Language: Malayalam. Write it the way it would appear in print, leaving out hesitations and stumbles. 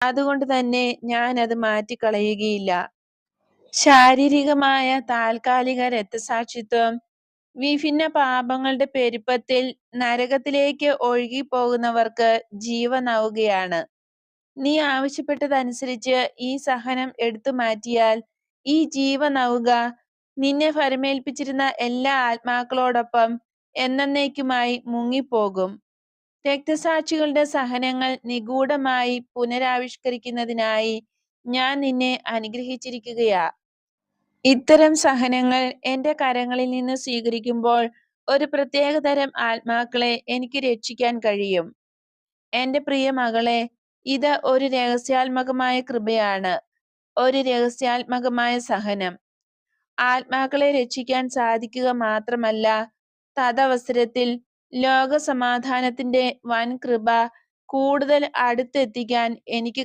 അതുകൊണ്ട് തന്നെ ഞാൻ അത് മാറ്റിക്കളയുകയില്ല. ശാരീരികമായ താൽക്കാലിക രക്തസാക്ഷിത്വം വിഭിന്ന പാപങ്ങളുടെ പെരുപ്പത്തിൽ നരകത്തിലേക്ക് ഒഴുകിപ്പോകുന്നവർക്ക് ജീവനാവുകയാണ്. നീ ആവശ്യപ്പെട്ടതനുസരിച്ച് ഈ സഹനം എടുത്തു മാറ്റിയാൽ ഈ ജീവനൗക നിന്നെ ഭരമേൽപ്പിച്ചിരുന്ന എല്ലാ ആത്മാക്കളോടൊപ്പം എന്നേക്കുമായി മുങ്ങിപ്പോകും. രക്തസാക്ഷികളുടെ സഹനങ്ങൾ നിഗൂഢമായി പുനരാവിഷ്കരിക്കുന്നതിനായി ഞാൻ നിന്നെ അനുഗ്രഹിച്ചിരിക്കുകയാ. ഇത്തരം സഹനങ്ങൾ എന്റെ കരങ്ങളിൽ നിന്ന് സ്വീകരിക്കുമ്പോൾ ഒരു പ്രത്യേകതരം ആത്മാക്കളെ എനിക്ക് രക്ഷിക്കാൻ കഴിയും. എന്റെ പ്രിയ മകളെ, ഇത് ഒരു രഹസ്യാത്മകമായ കൃപയാണ്, ഒരു രഹസ്യാത്മകമായ സഹനം. ആത്മാക്കളെ രക്ഷിക്കാൻ സാധിക്കുക മാത്രമല്ല, തദവസരത്തിൽ ലോക സമാധാനത്തിന്റെ വൻ കൃപ കൂടുതൽ അടുത്തെത്തിക്കാൻ എനിക്ക്